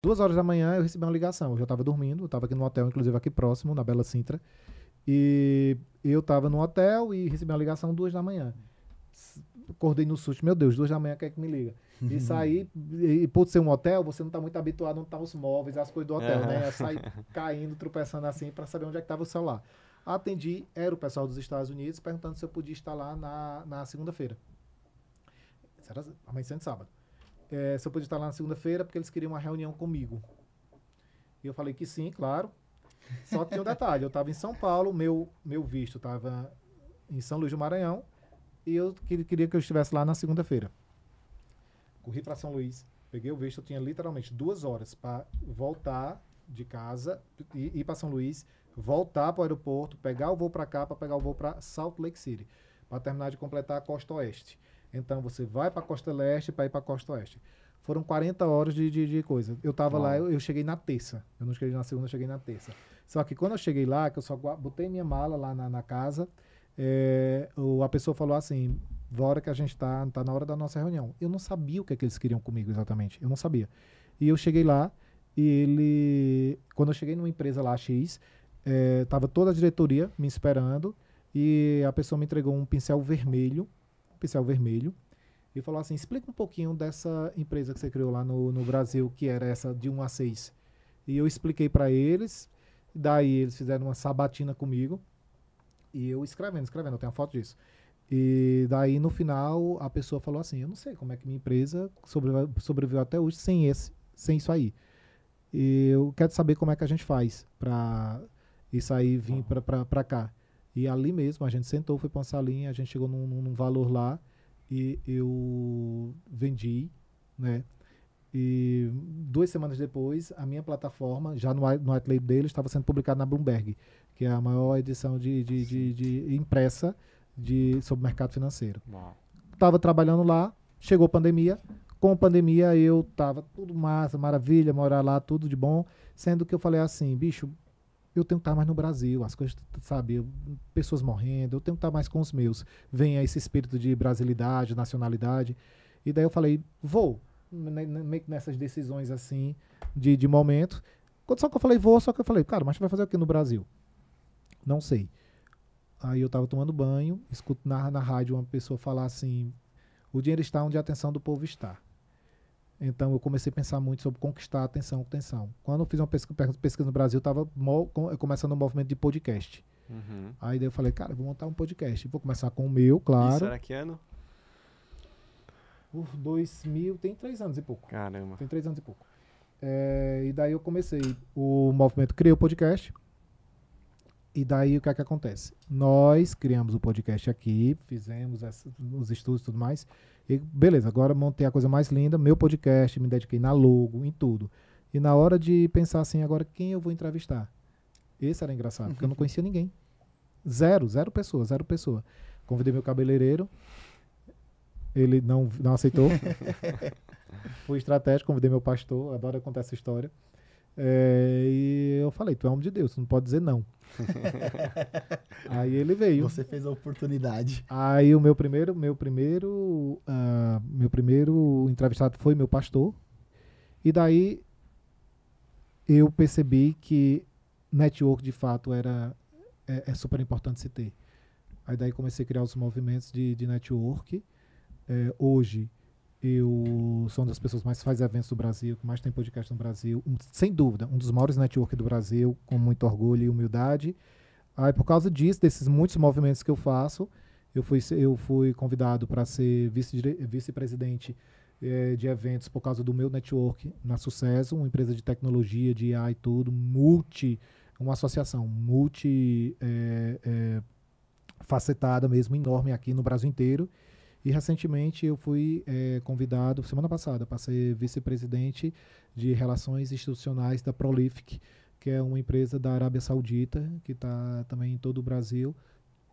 2 horas da manhã eu recebi uma ligação. Eu já estava dormindo, eu estava aqui no hotel, inclusive aqui próximo, na Bela Sintra. E eu estava no hotel e recebi uma ligação 2 da manhã. Acordei no susto, meu Deus, 2 da manhã, quem é que me liga? E saí, e por ser um hotel, você não está muito habituado onde estão os móveis, as coisas do hotel, né? Eu saí caindo, tropeçando assim, para saber onde é que estava o celular. Atendi, era o pessoal dos Estados Unidos, perguntando se eu podia estar lá na segunda-feira. Era amanhecendo sábado. Se eu podia estar lá na segunda-feira, porque eles queriam uma reunião comigo. E eu falei que sim, claro. Só que tinha um detalhe, eu estava em São Paulo, meu visto estava em São Luís do Maranhão, e eu queria que eu estivesse lá na segunda-feira. Corri para São Luís, peguei o visto, eu tinha literalmente 2 horas para voltar de casa, ir para São Luís, voltar para o aeroporto, pegar o voo para cá, para pegar o voo para Salt Lake City, para terminar de completar a costa oeste. Então você vai para a costa leste para ir para a costa oeste. Foram 40 horas de coisa. Eu estava lá, eu cheguei na terça. Eu não cheguei na segunda, eu cheguei na terça. Só que quando eu cheguei lá, que eu só botei minha mala lá na casa, a pessoa falou assim, hora que a gente tá na hora da nossa reunião. Eu não sabia o que é que eles queriam comigo exatamente. Eu não sabia. E eu cheguei lá e quando eu cheguei numa empresa lá, X, tava toda a diretoria me esperando e a pessoa me entregou um pincel vermelho, e falou assim, explica um pouquinho dessa empresa que você criou lá no Brasil, que era essa de 1 a 6. E eu expliquei para eles, daí eles fizeram uma sabatina comigo, e eu escrevendo, eu tenho uma foto disso. E daí, no final, a pessoa falou assim, eu não sei como é que minha empresa sobreviveu até hoje sem isso aí. E eu quero saber como é que a gente faz para isso aí vir para cá. E ali mesmo, a gente sentou, foi para uma salinha, a gente chegou num valor lá, e eu vendi, né? E 2 semanas depois, a minha plataforma, já no white label dele, estava sendo publicada na Bloomberg, que é a maior edição de impressa sobre o mercado financeiro. Estava trabalhando lá, chegou a pandemia. Com a pandemia, eu estava tudo massa, maravilha, morar lá, tudo de bom. Sendo que eu falei assim, bicho, eu tenho que estar mais no Brasil, as coisas, sabe, pessoas morrendo, eu tenho que estar mais com os meus. Vem esse espírito de brasilidade, nacionalidade. E daí eu falei, vou, meio que nessas decisões assim, de momento. Só que eu falei, vou, só que eu falei, cara, mas tu vai fazer o que no Brasil? Não sei. Aí eu tava tomando banho, escuto na rádio uma pessoa falar assim, o dinheiro está onde a atenção do povo está. Então eu comecei a pensar muito sobre conquistar a atenção. Quando eu fiz uma pesquisa no Brasil, estava começando um movimento de podcast. Aí daí eu falei, cara, eu vou montar um podcast. Vou começar com o meu, claro. Isso era que ano? 2000, tem 3 anos e pouco. Caramba. Tem 3 anos e pouco. E daí eu comecei o movimento, criei o podcast. E daí o que é que acontece? Nós criamos o podcast aqui, fizemos os estudos e tudo mais. E beleza, agora montei a coisa mais linda, meu podcast, me dediquei na logo, em tudo. E na hora de pensar assim, agora quem eu vou entrevistar? Esse era engraçado, porque eu não conhecia ninguém. Zero pessoa. Convidei meu cabeleireiro, ele não aceitou. Fui estratégico, convidei meu pastor, adoro contar essa história. E eu falei, tu é homem de Deus, tu não pode dizer não. Aí ele veio. Você fez a oportunidade. Aí o meu primeiro entrevistado foi meu pastor. E daí eu percebi que network de fato é super importante se ter. Aí daí comecei a criar os movimentos de network. Hoje eu sou uma das pessoas que mais faz eventos do Brasil, que mais tem podcast no Brasil. Sem dúvida, um dos maiores networks do Brasil, com muito orgulho e humildade. Aí, por causa disso, desses muitos movimentos que eu faço, eu fui convidado para ser vice-presidente de eventos por causa do meu network na Sucesso, uma empresa de tecnologia, de IA e tudo, uma associação facetada mesmo, enorme aqui no Brasil inteiro. E recentemente eu fui convidado, semana passada, para ser vice-presidente de relações institucionais da Prolific, que é uma empresa da Arábia Saudita, que está também em todo o Brasil.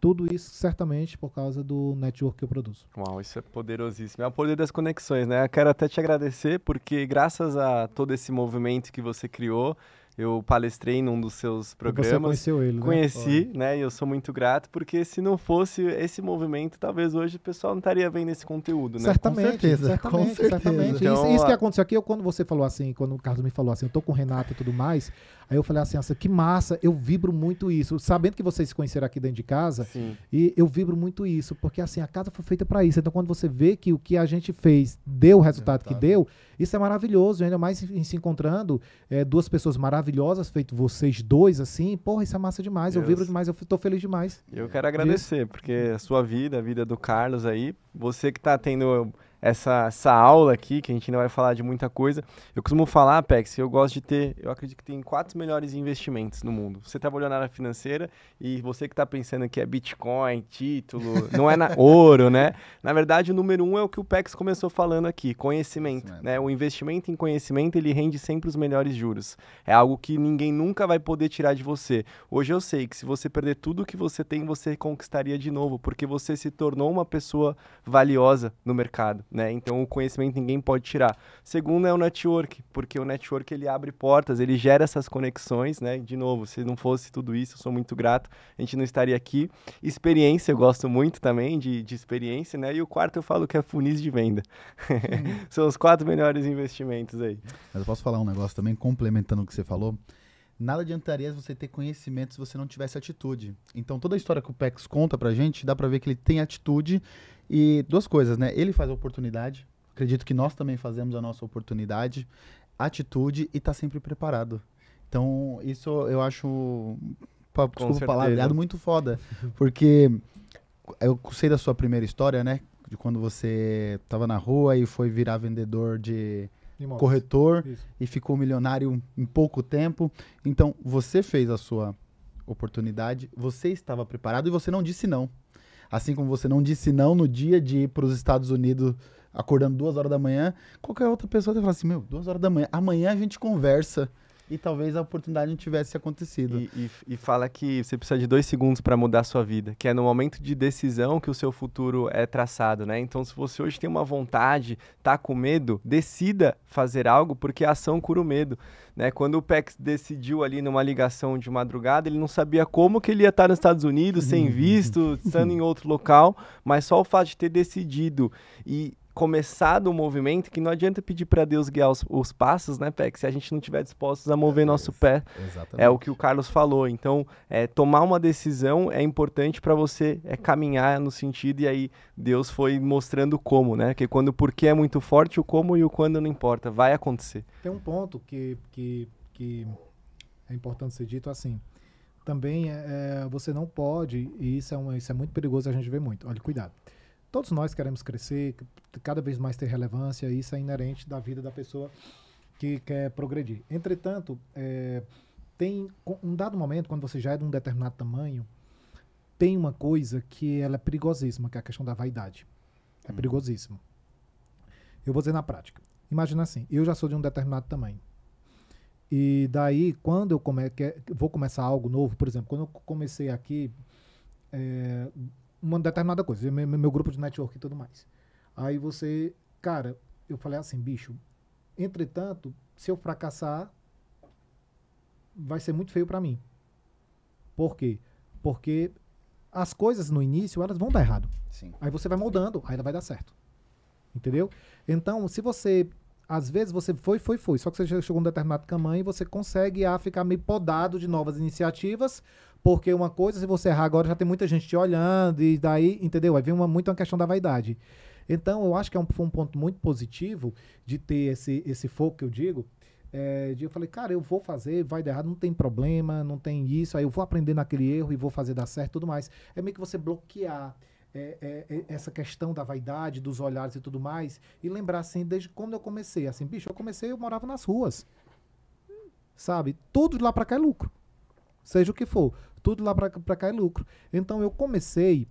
Tudo isso certamente por causa do network que eu produzo. Uau, isso é poderosíssimo. É o poder das conexões, né? Eu quero até te agradecer, porque graças a todo esse movimento que você criou, Eu palestrei num dos seus Você programas. conheceu ele, né? Conheci, né? E eu sou muito grato, porque se não fosse esse movimento, talvez hoje o pessoal não estaria vendo esse conteúdo, né? Certamente, Com certeza, certamente, com certeza. certamente. Então, Isso que aconteceu aqui, quando você falou assim, quando o Carlos me falou assim, eu tô com o Renato e tudo mais, aí eu falei assim, nossa, que massa, eu vibro muito isso. Sabendo que vocês se conheceram aqui dentro de casa, Sim. e eu vibro muito isso, porque assim, a casa foi feita para isso. Então, quando você vê que o que a gente fez deu o resultado que deu, isso é maravilhoso, ainda mais em se encontrando duas pessoas maravilhosas, feito vocês dois, assim, porra, isso é massa demais, eu Deus. vibro demais, eu tô feliz demais. Eu quero agradecer, porque a sua vida, a vida do Carlos aí, você que tá tendo essa aula aqui, que a gente ainda vai falar de muita coisa. Eu costumo falar, Pex, eu gosto de ter, eu acredito que tem 4 melhores investimentos no mundo. Você trabalhou na área financeira e você que tá pensando que é Bitcoin, título, não é ouro, né? Na verdade, o número 1 é o que o Pex começou falando aqui, conhecimento, né? O investimento em conhecimento, ele rende sempre os melhores juros. É algo que ninguém nunca vai poder tirar de você. Hoje eu sei que se você perder tudo que você tem, você conquistaria de novo, porque você se tornou uma pessoa valiosa no mercado, né? Então o conhecimento ninguém pode tirar. Segundo é o network, porque o network ele abre portas, ele gera essas conexões, né? De novo, se não fosse tudo isso, eu sou muito grato, a gente não estaria aqui. Experiência, eu gosto muito também de experiência, né? E o quarto eu falo que é funis de venda. São os 4 melhores investimentos aí. Mas eu posso falar um negócio também, complementando o que você falou. Nada adiantaria você ter conhecimento se você não tivesse atitude. Então, toda a história que o Pex conta pra gente, dá pra ver que ele tem atitude. E 2 coisas, né? Ele faz a oportunidade. Acredito que nós também fazemos a nossa oportunidade. Atitude e tá sempre preparado. Então, isso eu acho, desculpa o palavreado, muito foda. Porque eu sei da sua primeira história, né? De quando você tava na rua e foi virar vendedor de Imóveis. corretor. Isso. E ficou milionário em pouco tempo. Então, você fez a sua oportunidade, você estava preparado e você não disse não. Assim como você não disse não no dia de ir para os Estados Unidos acordando 2 horas da manhã, qualquer outra pessoa vai falar assim, 2 horas da manhã, amanhã a gente conversa. E talvez a oportunidade não tivesse acontecido. E fala que você precisa de 2 segundos para mudar a sua vida, que é no momento de decisão que o seu futuro é traçado, né? Então, se você hoje tem uma vontade, tá com medo, decida fazer algo, porque a ação cura o medo, né? Quando o Pex decidiu ali numa ligação de madrugada, ele não sabia como que ele ia estar nos Estados Unidos, sem visto, estando em outro local, mas só o fato de ter decidido e começado o movimento, que não adianta pedir para Deus guiar os passos, né, Pex, se a gente não estiver dispostos a mover nosso pé. Exatamente. É o que o Carlos falou. Então, tomar uma decisão é importante para você caminhar no sentido, e aí Deus foi mostrando como, né? Que quando o porquê é muito forte, o como e o quando não importa, vai acontecer. Tem um ponto que é importante ser dito assim. Também você não pode, e isso é muito perigoso, a gente vê muito. Olha, cuidado. Todos nós queremos crescer, cada vez mais ter relevância, e isso é inerente da vida da pessoa que quer progredir. Entretanto, tem um dado momento, quando você já é de um determinado tamanho, tem uma coisa que ela é perigosíssima, que é a questão da vaidade. É perigosíssimo. Eu vou dizer na prática. Imagina assim, eu já sou de um determinado tamanho. E daí, quando eu vou começar algo novo, por exemplo, quando eu comecei aqui, uma determinada coisa, meu grupo de network e tudo mais. Aí cara, eu falei assim, bicho, entretanto, se eu fracassar, vai ser muito feio pra mim. Por quê? Porque as coisas no início, elas vão dar errado. Sim. Aí você vai moldando, aí ela vai dar certo. Entendeu? Então, se você, às vezes você foi, só que você já chegou a um determinado tamanho e você consegue ficar meio podado de novas iniciativas, porque uma coisa, se você errar agora, já tem muita gente te olhando, e daí, entendeu? Aí vem muito uma questão da vaidade. Então, eu acho que foi um ponto muito positivo de ter esse foco que eu digo. Eu falei, cara, eu vou fazer, vai dar errado, não tem problema, não tem isso, aí eu vou aprender naquele erro e vou fazer dar certo e tudo mais. É meio que você bloquear essa questão da vaidade, dos olhares e tudo mais, e lembrar assim, desde quando eu comecei, assim, bicho, eu morava nas ruas, sabe? Tudo de lá pra cá é lucro. Seja o que for, tudo lá pra cá é lucro. Então eu comecei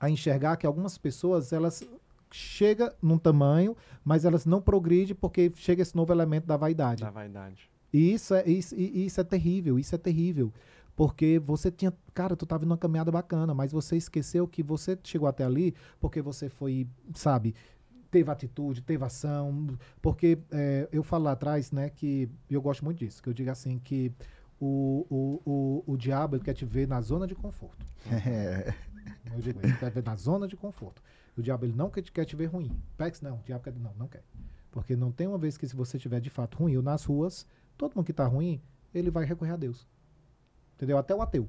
a enxergar que algumas pessoas, elas chegam num tamanho, mas elas não progridem porque chega esse novo elemento da vaidade. Da vaidade. E isso é terrível, isso é terrível. Porque você tinha, cara, tu tava numa caminhada bacana, mas você esqueceu que você chegou até ali porque você foi, sabe, teve atitude, teve ação, porque eu falo lá atrás, né, que eu gosto muito disso, que eu digo assim, que o diabo ele quer te ver na zona de conforto. Eu digo, ele quer ver na zona de conforto. O diabo ele não quer te ver ruim. Pex, não, o diabo quer, não quer. Porque não tem uma vez que se você estiver de fato ruim, ou nas ruas, todo mundo que está ruim, ele vai recorrer a Deus. Entendeu? Até o ateu.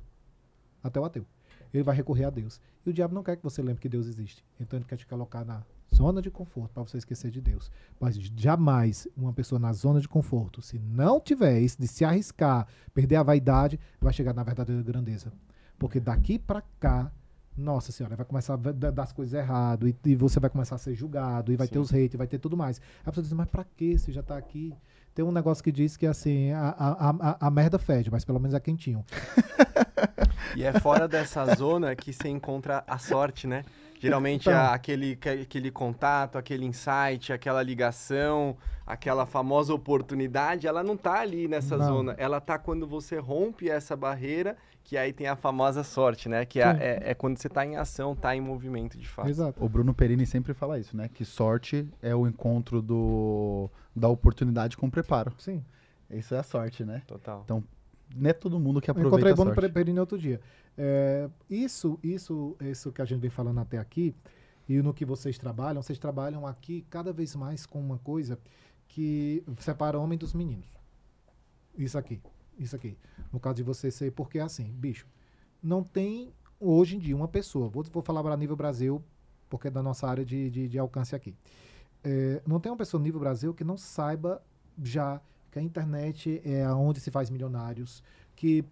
Ele vai recorrer a Deus. E o diabo não quer que você lembre que Deus existe. Então ele quer te colocar na zona de conforto para você esquecer de Deus. Mas jamais uma pessoa na zona de conforto, se não tiver isso de se arriscar, perder a vaidade, vai chegar na verdadeira grandeza. Porque daqui para cá, nossa senhora, vai começar a dar as coisas errado e você vai começar a ser julgado e vai ter os haters, vai ter tudo mais. A pessoa diz, mas pra que você já tá aqui? Tem um negócio que diz que assim, a merda fede, mas pelo menos é quentinho. E é fora dessa zona que você encontra a sorte, né? Geralmente Então, aquele contato, aquele insight, aquela ligação, aquela famosa oportunidade, ela não tá ali nessa Não. zona. Ela tá quando você rompe essa barreira, que aí tem a famosa sorte, né? Que é quando você tá em ação, tá em movimento, de fato. exato. O Bruno Perini sempre fala isso, né? Que sorte é o encontro da oportunidade com preparo. Sim. Isso é a sorte, né? Total. Então, não é todo mundo que Eu aproveita encontrei a Bruno sorte. Perini outro dia. Isso que a gente vem falando até aqui, e no que vocês trabalham aqui cada vez mais com uma coisa que separa o homem dos meninos. Isso aqui. No caso de você ser, porque assim, bicho, não tem hoje em dia uma pessoa, vou falar para nível Brasil, porque é da nossa área de alcance aqui. Não tem uma pessoa nível Brasil que não saiba já que a internet é onde se faz milionários, que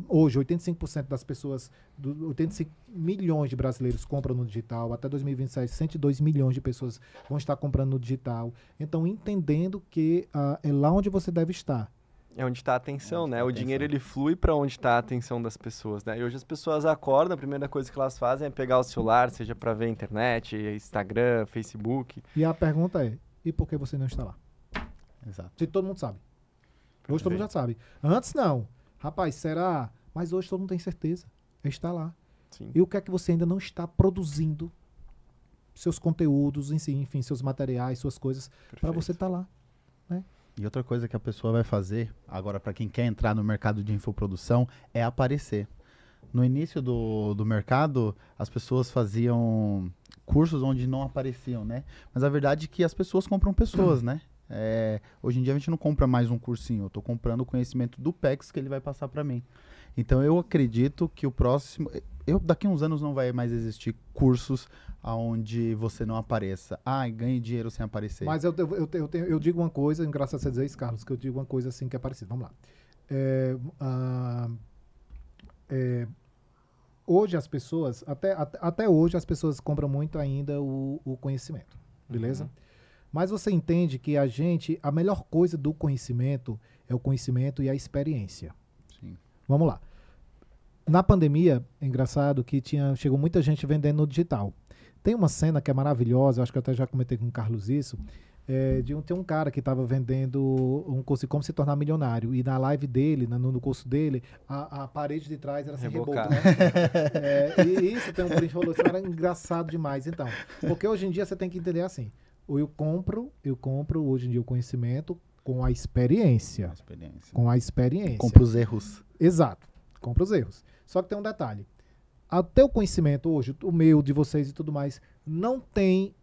hoje 85% das pessoas, 85 milhões de brasileiros compram no digital, até 2027 102 milhões de pessoas vão estar comprando no digital. Então, entendendo que é lá onde você deve estar. É onde está a atenção, Onde né? tá a O atenção. dinheiro, ele flui para onde está a atenção das pessoas, né? E hoje as pessoas acordam, a primeira coisa que elas fazem é pegar o celular, seja para ver internet, Instagram, Facebook. E a pergunta é, e por que você não está lá? Exato. Se todo mundo sabe. Hoje todo mundo já sabe. Antes não. Rapaz, será? Mas hoje todo mundo tem certeza. Está lá. Sim. E o que é que você ainda não está produzindo? Seus conteúdos, enfim, seus materiais, suas coisas, para você estar lá. E outra coisa que a pessoa vai fazer, agora para quem quer entrar no mercado de infoprodução, é aparecer. No início do mercado, as pessoas faziam cursos onde não apareciam, né? Mas a verdade é que as pessoas compram pessoas, né? Hoje em dia a gente não compra mais um cursinho, eu estou comprando o conhecimento do PEX que ele vai passar para mim. Então eu acredito que o próximo... daqui a uns anos não vai mais existir cursos onde você não apareça. Ganhe dinheiro sem aparecer. Mas eu digo uma coisa, engraçado você dizer isso, Carlos, que eu digo uma coisa assim que é parecida. Vamos lá. Hoje as pessoas, até hoje as pessoas compram muito ainda o conhecimento, beleza? Uhum. Mas você entende que a melhor coisa do conhecimento é o conhecimento e a experiência. Sim. Vamos lá. Na pandemia, é engraçado que chegou muita gente vendendo no digital. Tem uma cena que é maravilhosa, acho que eu até já comentei com o Carlos isso, tem um cara que estava vendendo um curso de como se tornar milionário. E na live dele, no curso dele, a parede de trás era sem reboco, Rebocada. né? E isso tem um print falou, isso era engraçado demais. Então, porque hoje em dia você tem que entender assim, eu compro hoje em dia o conhecimento com a experiência. Com a experiência. Compra os erros. Exato. Compra os erros. Só que tem um detalhe. Até o conhecimento hoje, o meu, de vocês e tudo mais, não tem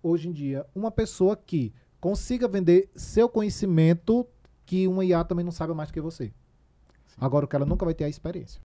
hoje em dia uma pessoa que consiga vender seu conhecimento que uma IA também não sabe mais do que você. Agora, o cara nunca vai ter a experiência.